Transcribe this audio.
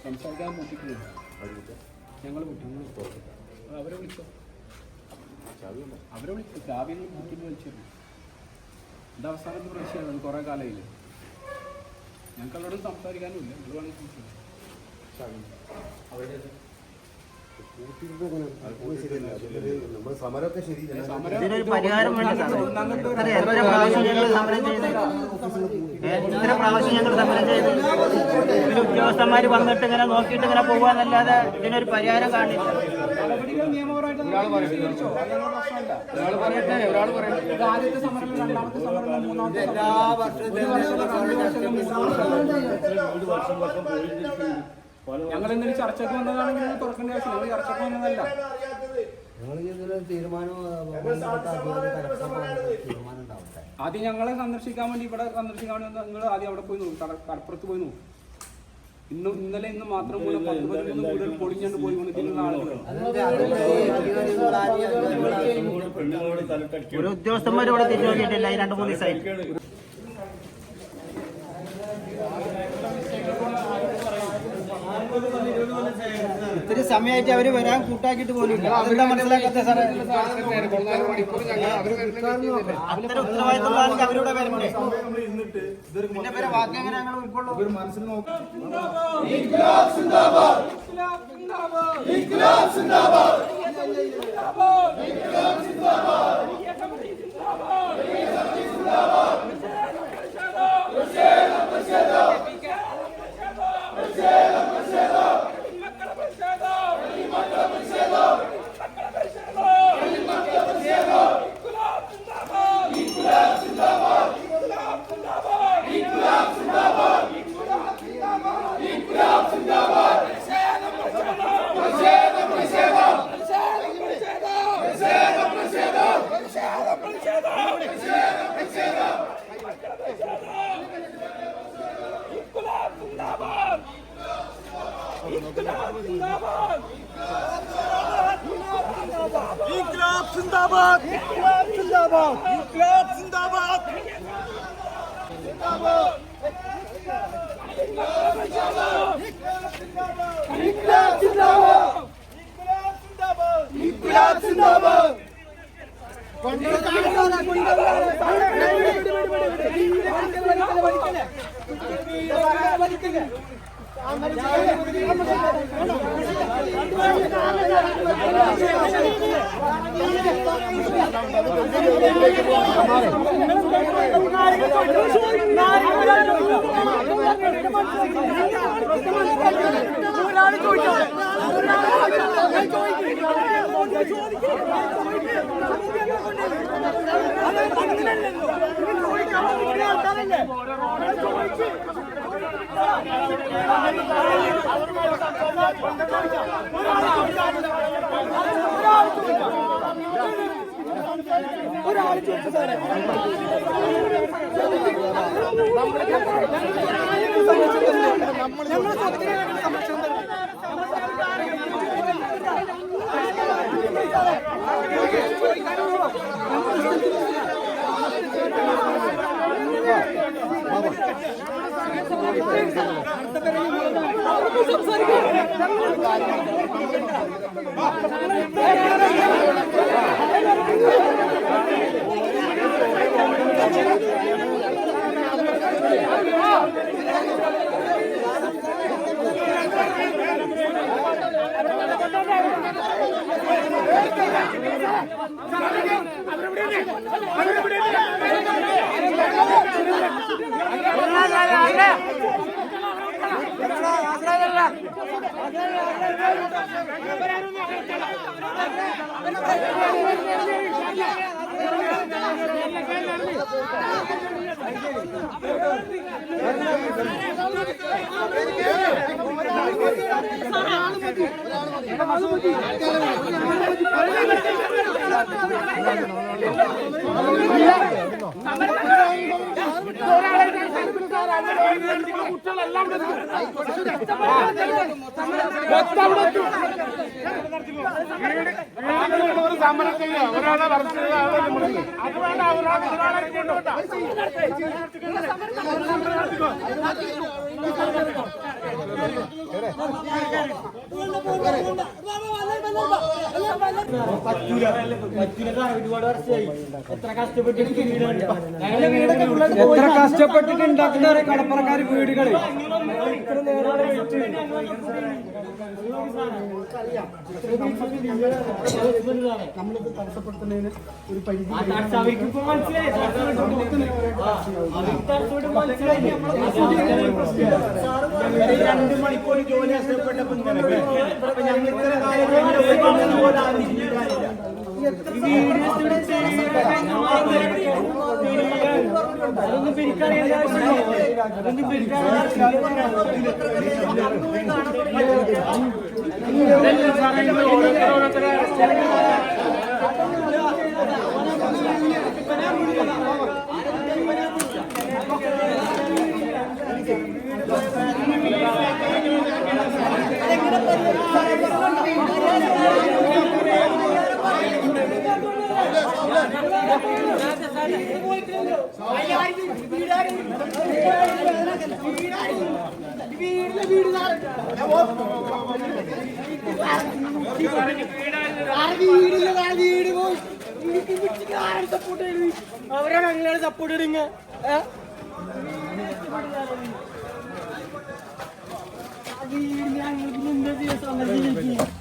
സംസാരിക്കാൻ പറ്റില്ല. ഞങ്ങൾ അവരെ വിളിച്ചോ, അവരെ വിളിച്ചു. ചാവിയിൽ മുറ്റിട്ട് വലിച്ചിരുന്നു. എൻ്റെ അവസാനത്തെ പ്രശ്നമാണ്. കുറേ കാലമായില്ലേ. ഞങ്ങൾക്ക് അവരോട് സംസാരിക്കാനും ഇല്ല. നിങ്ങൾ വേണമെങ്കിൽ ഇതിനൊരു പരിഹാരം വേണ്ട. എത്ര പ്രാവശ്യം ഞങ്ങൾ സമരം ചെയ്ത് ഉദ്യോഗസ്ഥന്മാർ വന്നിട്ട് ഇങ്ങനെ നോക്കിയിട്ട് ഇങ്ങനെ പോവാന്നല്ലാതെ ഇതിനൊരു പരിഹാരം കാണില്ല. ഞങ്ങൾ എന്തെങ്കിലും ചർച്ചയ്ക്ക് വന്നതാണെങ്കിൽ തുറക്കേണ്ട ആവശ്യം. ഞങ്ങൾ ചർച്ചയ്ക്ക് വന്നതല്ല. ആദ്യം ഞങ്ങളെ സന്ദർശിക്കാൻ വേണ്ടി ഇവിടെ സന്ദർശിക്കാൻ വേണ്ടി നിങ്ങൾ ആദ്യം അവിടെ പോയി നോക്കും. കടപ്പുറത്ത് പോയി നോക്കും. ഇന്നലെ ഇന്ന് മാത്രം മൂലം 10-13 വീടുകൾ പൊളിഞ്ഞാണ്ട് പോയി വന്നിട്ടുള്ള ആളുകൾ. ഒരു ഉദ്യോഗസ്ഥന്മാരും ഇവിടെ തിരിഞ്ഞു നോക്കിയിട്ടില്ല ഈ 2-3 ദിവസമായിട്ട്. ഇത്തിരി സമയമായിട്ട് അവര് വരാൻ കൂട്ടാക്കിയിട്ട് പോലും ഇല്ല. അതെന്താ മനസ്സിലാക്കാത്ത സാറേ? അത്ര ഉത്തരവാദിത്തമുള്ള അവരുടെ വരണ്ടേ? പിന്നെ പേരെ വാക്ക് എങ്ങനെ ഞങ്ങൾ ഉൾക്കൊള്ളൂ? മനസ്സിൽ നോക്കും. जिंदाबाद जिंदाबाद इंकलाब जिंदाबाद इंकलाब जिंदाबाद इंकलाब जिंदाबाद സമരം എത്ര കഷ്ടപ്പെട്ടിട്ട് ഉണ്ടാക്കുന്നവരെ കടപ്പുറക്കാർ വീടുകള് നമ്മളിത് തടസ്സപ്പെടുത്തുന്നതിന് ഒരു പരിധി രണ്ട് മണിക്കൂർ ജോലി നഷ്ടപ്പെട്ടപ്പോൾ അതൊന്നും പിരിക്കറിയില്ല അതൊന്നും അവരാണ് അങ്ങനെ സപ്പോർട്ട് ഇടുങ്ങ ഞങ്ങൾക്ക് എന്താ ദിവസം